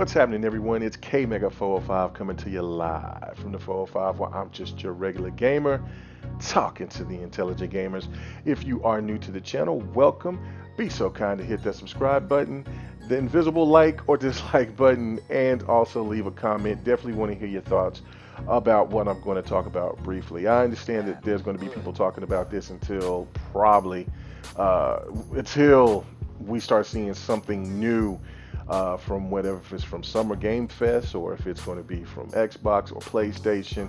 What's happening, everyone? It's K Mega 405 coming to you live from the 405, where I'm just your regular gamer talking to the intelligent gamers. If you are new to the channel, welcome. Be so kind to hit that subscribe button, the invisible like or dislike button, and also leave a comment. Definitely want to hear your thoughts about what I'm going to talk about briefly. I understand that there's going to be people talking about this until probably until we start seeing something new from whatever, if it's from Summer Game Fest or if it's going to be from Xbox or PlayStation.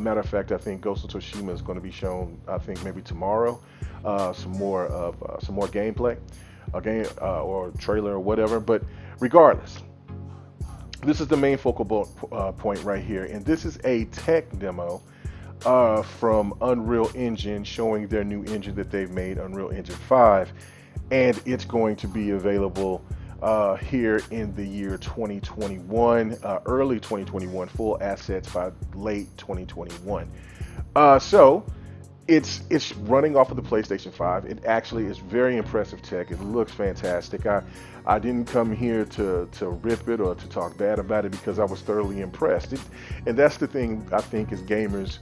Matter of fact, I think Ghost of Tsushima is going to be shown, I think maybe tomorrow. Some more gameplay, a game or trailer or whatever. But regardless, this is the main point right here, and this is a tech demo from Unreal Engine showing their new engine that they've made, Unreal Engine 5, and it's going to be available here in the year 2021, early 2021, full assets by late 2021. So it's running off of the PlayStation 5. It actually is very impressive tech. It looks fantastic. I didn't come here to rip it or to talk bad about it because I was thoroughly impressed. And that's the thing, I think, as gamers.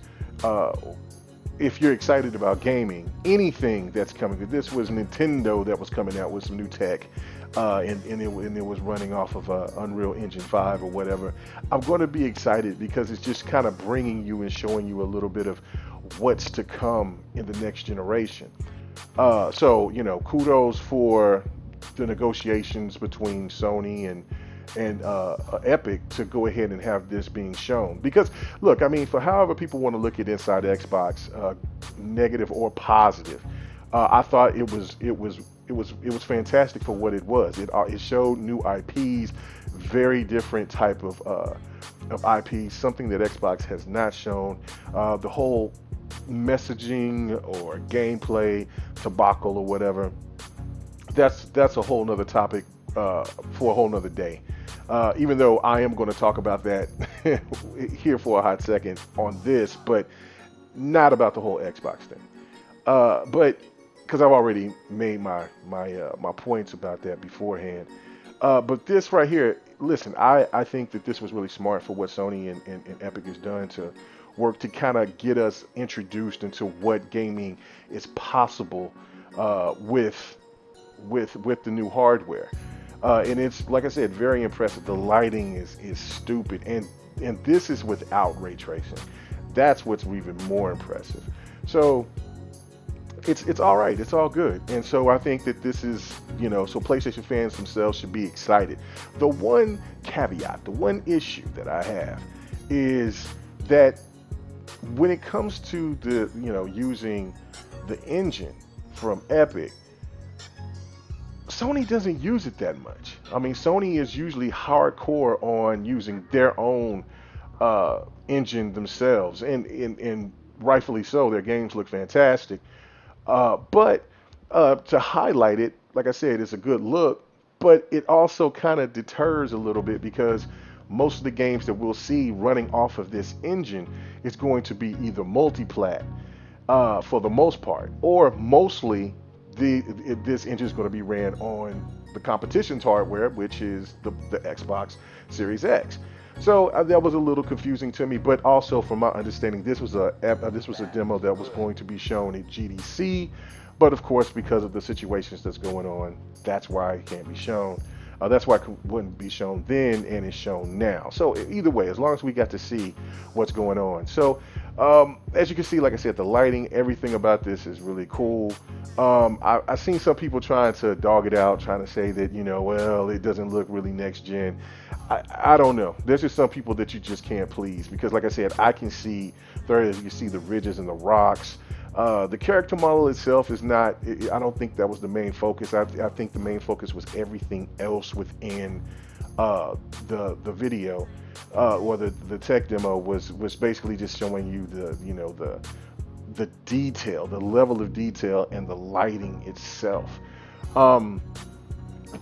If you're excited about gaming, anything that's coming, this was Nintendo that was coming out with some new tech, and it was running off of Unreal Engine 5 or whatever, I'm going to be excited because it's just kind of bringing you and showing you a little bit of what's to come in the next generation. So, kudos for the negotiations between Sony and Epic to go ahead and have this being shown. Because look, I mean, for however people want to look at Inside Xbox, negative or positive, I thought it was fantastic for what it was. It showed new IPs, very different type of IPs, something that Xbox has not shown. The whole messaging or gameplay debacle or whatever, that's a whole nother topic for a whole nother day. Even though I am going to talk about that here for a hot second on this, but not about the whole Xbox thing. But because I've already made my points about that beforehand. But this right here, listen, I think that this was really smart for what Sony and Epic has done to work to kind of get us introduced into what gaming is possible with the new hardware. And it's, like I said, very impressive. The lighting is stupid, and this is without ray tracing. That's what's even more impressive. So it's all right. It's all good. And so I think that this is, so PlayStation fans themselves should be excited. The one caveat, the one issue that I have is that when it comes to the, using the engine from Epic, Sony doesn't use it that much. I mean, Sony is usually hardcore on using their own engine themselves, and rightfully so. Their games look fantastic. But to highlight it, like I said, it's a good look, but it also kind of deters a little bit because most of the games that we'll see running off of this engine is going to be either multi-plat for the most part, or mostly this engine is going to be ran on the competition's hardware, which is the Xbox Series X. So that was a little confusing to me, but also from my understanding, this was a demo that was going to be shown at GDC, but of course, because of the situations that's going on, that's why it can't be shown. That's why it wouldn't be shown then, and it's shown now. So either way, as long as we got to see what's going on. So as you can see, like I said, the lighting, everything about this is really cool. I've seen some people trying to dog it out, trying to say that, well, it doesn't look really next gen. I don't know. There's just some people that you just can't please because, like I said, I can see there is, you see the ridges and the rocks. The character model itself is not, I don't think that was the main focus. I think the main focus was everything else within the video, or the tech demo was basically just showing you the detail, the level of detail, and the lighting itself.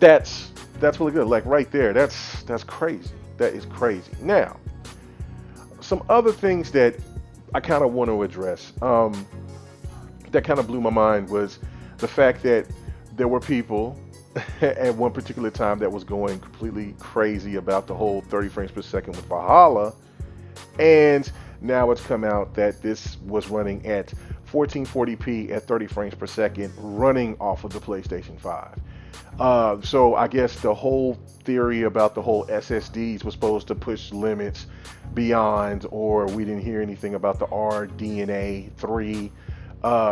That's really good. Like right there, that's crazy. That is crazy. Now, some other things that I kind of want to address. That kind of blew my mind was the fact that there were people at one particular time that was going completely crazy about the whole 30 frames per second with Valhalla, and now it's come out that this was running at 1440p at 30 frames per second, running off of the PlayStation 5. So I guess the whole theory about the whole SSDs was supposed to push limits beyond, or we didn't hear anything about the RDNA 3.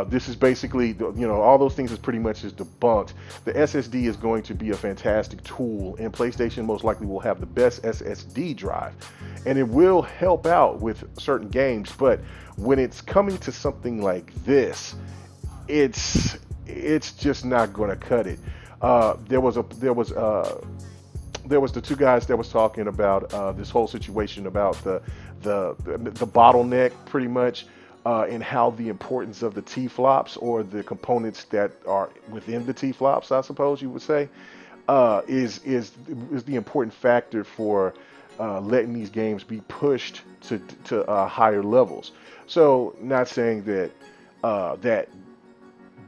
This is basically, all those things is pretty much is debunked. The SSD is going to be a fantastic tool, and PlayStation most likely will have the best SSD drive, and it will help out with certain games. But when it's coming to something like this, it's just not going to cut it. There was the two guys that was talking about this whole situation about the bottleneck, pretty much, and how the importance of the T-flops, or the components that are within the T-flops, I suppose you would say, is the important factor for letting these games be pushed to higher levels. So, not saying that that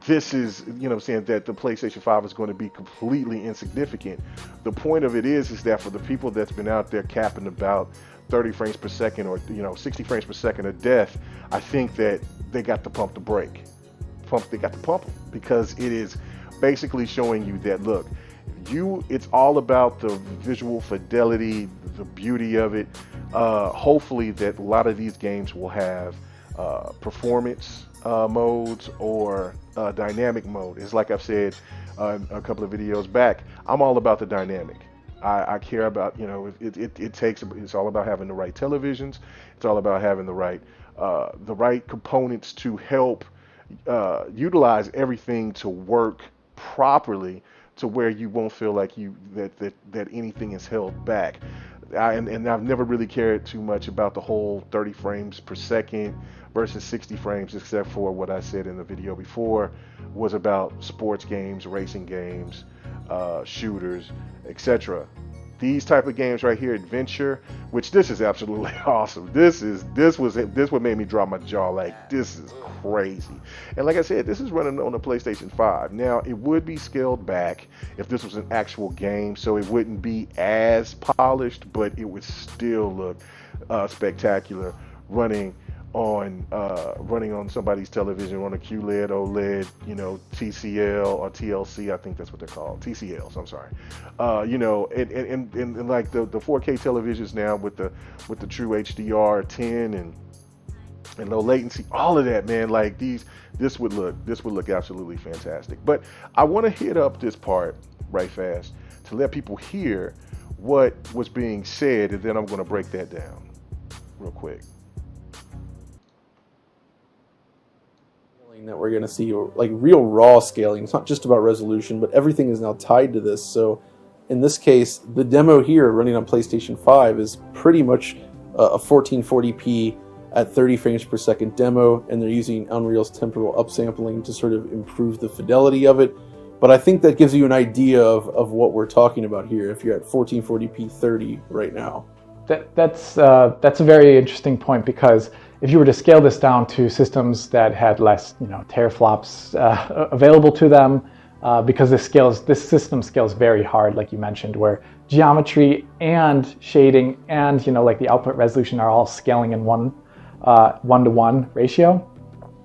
this is, saying that the PlayStation 5 is going to be completely insignificant. The point of it is that for the people that's been out there capping about 30 frames per second, or 60 frames per second of death, I think that they got to pump the brake. They got to pump them, because it is basically showing you that, look, it's all about the visual fidelity, the beauty of it. Hopefully that a lot of these games will have performance modes, or dynamic mode. It's like I've said a couple of videos back, I'm all about the dynamic. I care about, it's all about having the right televisions. It's all about having the right components to help utilize everything to work properly, to where you won't feel like that anything is held back. And I've never really cared too much about the whole 30 frames per second versus 60 frames, except for what I said in the video before, was about sports games, racing games, shooters, etc. These type of games right here, adventure, which this is absolutely awesome. This what made me drop my jaw. Like, this is crazy. And like I said, this is running on the PlayStation 5. Now, it would be scaled back if this was an actual game, so it wouldn't be as polished, but it would still look spectacular running on somebody's television, on a QLED, OLED, TCL or TLC, I think that's what they're called, TCLs, I'm sorry. And like the 4K televisions now with the true HDR 10 and low latency, all of that, man. Like, this would look absolutely fantastic. But I want to hit up this part right fast to let people hear what was being said, and then I'm going to break that down real quick. That we're going to see, like, real raw scaling. It's not just about resolution, but everything is now tied to this. So in this case, the demo here running on PlayStation 5 is pretty much a 1440p at 30 frames per second demo, and they're using Unreal's temporal upsampling to sort of improve the fidelity of it. But I think that gives you an idea of what we're talking about here if you're at 1440p 30 right now. That's a very interesting point, because if you were to scale this down to systems that had less, teraflops available to them, because this system scales very hard, like you mentioned, where geometry and shading and like the output resolution are all scaling in one-to-one ratio.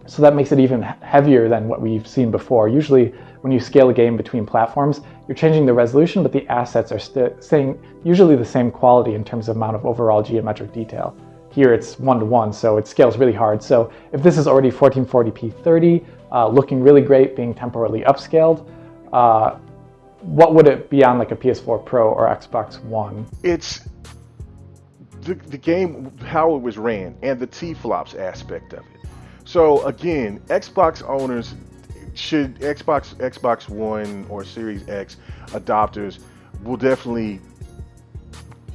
So that makes it even heavier than what we've seen before. Usually, when you scale a game between platforms, you're changing the resolution, but the assets are staying usually the same quality in terms of amount of overall geometric detail. Here it's one-to-one, so it scales really hard. So if this is already 1440p 30, looking really great, being temporally upscaled, what would it be on like a PS4 Pro or Xbox One? It's the game, how it was ran, and the T-flops aspect of it. So again, Xbox owners should, Xbox One or Series X adopters will definitely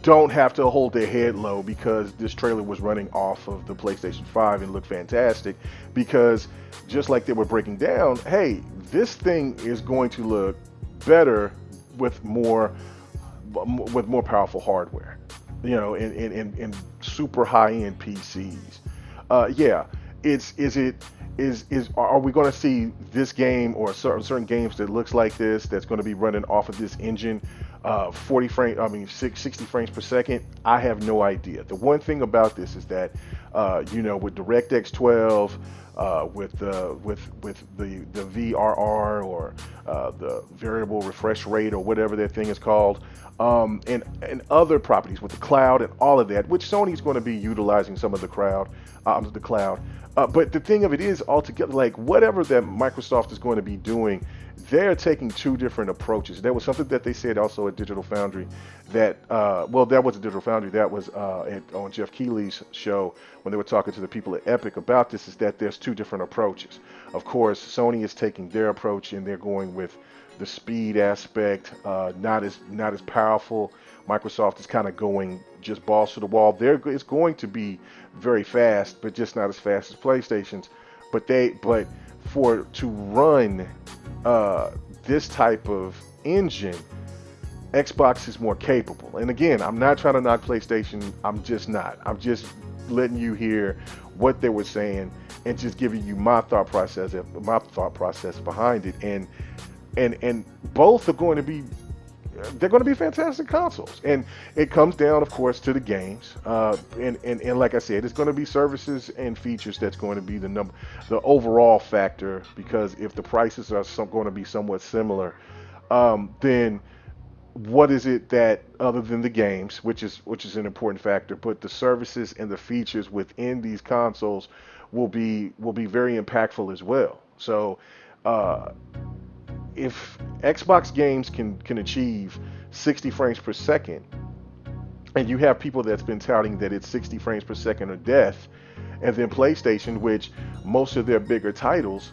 don't have to hold their head low, because this trailer was running off of the PlayStation 5 and looked fantastic, because just like they were breaking down, hey, this thing is going to look better with more powerful hardware, in super high-end PCs. Yeah, is are we going to see this game or certain games that looks like this that's going to be running off of this engine 60 frames per second? I have no idea. The one thing about this is that with DirectX 12, with the VRR, or the variable refresh rate, or whatever that thing is called, and other properties with the cloud and all of that, which Sony's going to be utilizing some of the cloud. But the thing of it is, altogether, like whatever that Microsoft is going to be doing, they're taking two different approaches. There was something that they said also at Digital Foundry that, that wasn't Digital Foundry, that was on Jeff Keighley's show when they were talking to the people at Epic about this, is that there's two different approaches. Of course, Sony is taking their approach and they're going with the speed aspect, not as powerful. Microsoft is kind of going just balls to the wall. It's going to be very fast, but just not as fast as PlayStation's. But to run this type of engine, Xbox is more capable. And again, I'm not trying to knock PlayStation. I'm just not. I'm just letting you hear what they were saying and just giving you my thought process behind it. And both are going to be, they're going to be fantastic consoles. And it comes down, of course, to the games. And like I said, it's going to be services and features that's going to be the overall factor, because if the prices are going to be somewhat similar, then what is it that, other than the games, which is an important factor, but the services and the features within these consoles will be very impactful as well. So if Xbox games can achieve 60 frames per second, and you have people that's been touting that it's 60 frames per second or death, and then PlayStation, which most of their bigger titles,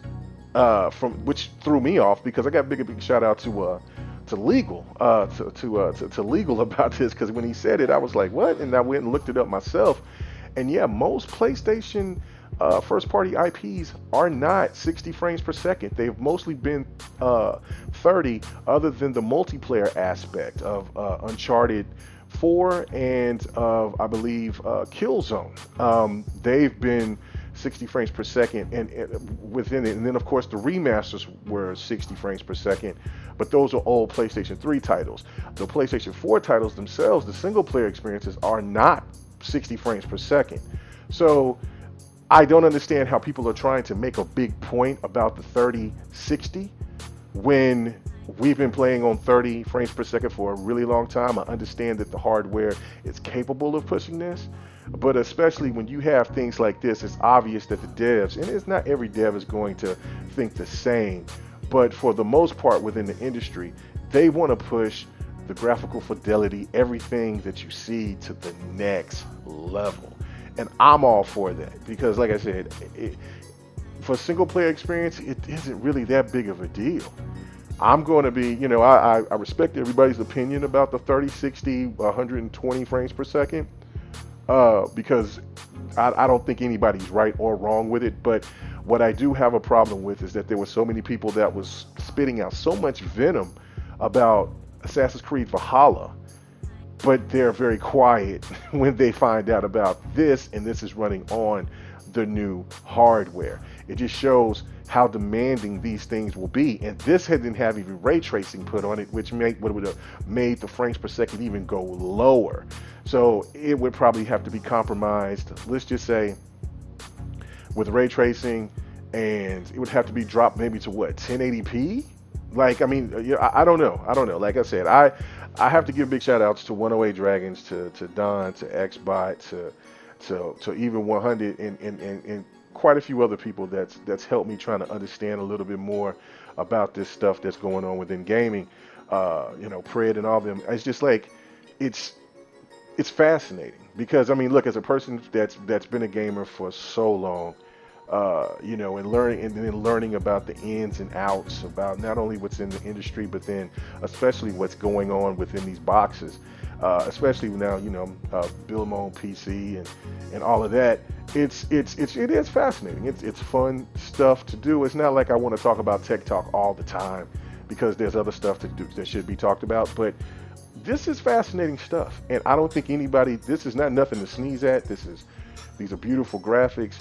which threw me off, because I got big shout out to Legal, to Legal about this, because when he said it, I was like, what? And I went and looked it up myself, and yeah, most PlayStation first-party IPs are not 60 frames per second. They've mostly been 30, other than the multiplayer aspect of Uncharted 4 and of, I believe, Killzone. They've been 60 frames per second and within it. And then, of course, the remasters were 60 frames per second, but those are old PlayStation 3 titles. The PlayStation 4 titles themselves, the single-player experiences, are not 60 frames per second. So I don't understand how people are trying to make a big point about the 3060 when we've been playing on 30 frames per second for a really long time. I understand that the hardware is capable of pushing this, but especially when you have things like this, it's obvious that the devs, and it's not every dev is going to think the same, but for the most part within the industry, they want to push the graphical fidelity, everything that you see, to the next level. And I'm all for that, because like I said, for single player experience, it isn't really that big of a deal. I'm going to be, I respect everybody's opinion about the 3060, 120 frames per second, because I don't think anybody's right or wrong with it. But what I do have a problem with is that there were so many people that was spitting out so much venom about Assassin's Creed Valhalla, but they're very quiet when they find out about this, and this is running on the new hardware. It just shows how demanding these things will be, and this didn't have even ray tracing put on it, which would have made the frames per second even go lower. So it would probably have to be compromised, let's just say, with ray tracing, and it would have to be dropped maybe to what, 1080p? Like, I mean, I don't know. Like I said, I have to give big shout outs to 108 Dragons, to Don, to Xbot, to even 100, and quite a few other people that's helped me trying to understand a little bit more about this stuff that's going on within gaming. Pred and all of them. It's just like, it's fascinating, because I mean, look, as a person that's been a gamer for so long, and learning about the ins and outs about not only what's in the industry, but then especially what's going on within these boxes, especially now, build my own PC and all of that. It is fascinating. It's fun stuff to do. It's not like I want to talk about tech talk all the time, because there's other stuff to do that should be talked about, but this is fascinating stuff, and I don't think this is not nothing to sneeze at. These are beautiful graphics.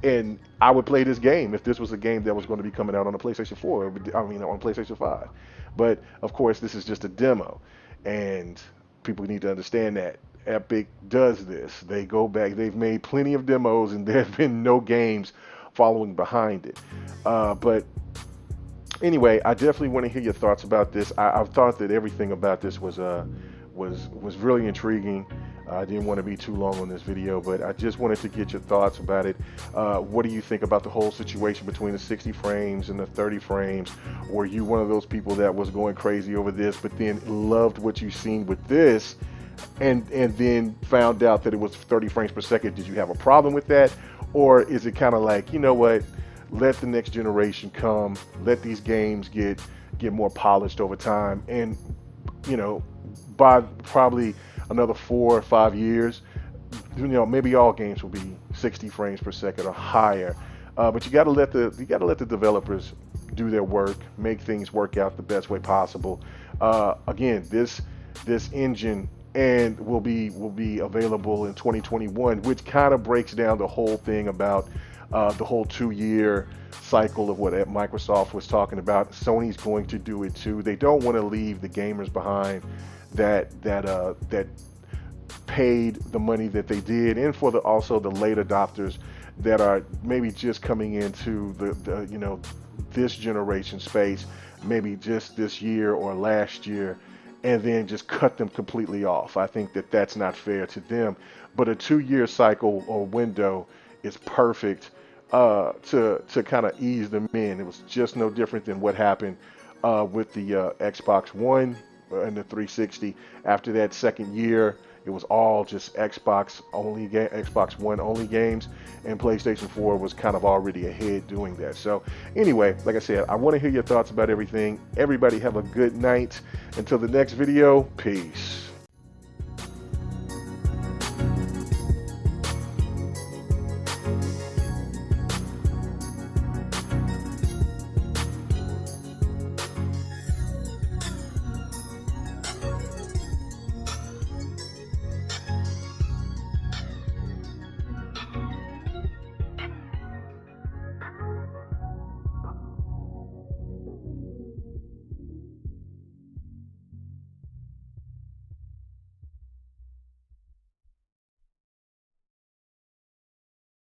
And I would play this game if this was a game that was going to be coming out on the PlayStation 4. I mean, on PlayStation 5. But of course, this is just a demo, and people need to understand that Epic does this. They go back. They've made plenty of demos, and there have been no games following behind it. But anyway, I definitely want to hear your thoughts about this. I thought that everything about this was really intriguing. I didn't want to be too long on this video, but I just wanted to get your thoughts about it. What do you think about the whole situation between the 60 frames and the 30 frames? Were you one of those people that was going crazy over this, but then loved what you seen with this, and then found out that it was 30 frames per second? Did you have a problem with that? Or is it kind of like, you know what, let the next generation come, let these games get more polished over time, and by probably another 4 or 5 years, maybe all games will be 60 frames per second or higher. But you got to let the developers do their work, make things work out the best way possible. Again, this engine and will be available in 2021, which kind of breaks down the whole thing about the whole 2-year cycle of what Microsoft was talking about. Sony's going to do it too. They don't want to leave the gamers behind that paid the money that they did, and for also the late adopters that are maybe just coming into the this generation space, maybe just this year or last year, and then just cut them completely off. I think that that's not fair to them. But a 2-year cycle or window is perfect to kind of ease them in. It was just no different than what happened with the Xbox One and the 360. After that second year, it was all just Xbox One only games, and PlayStation 4 was kind of already ahead doing that. So anyway, like I said, I want to hear your thoughts about everything. Everybody have a good night. Until the next video, peace.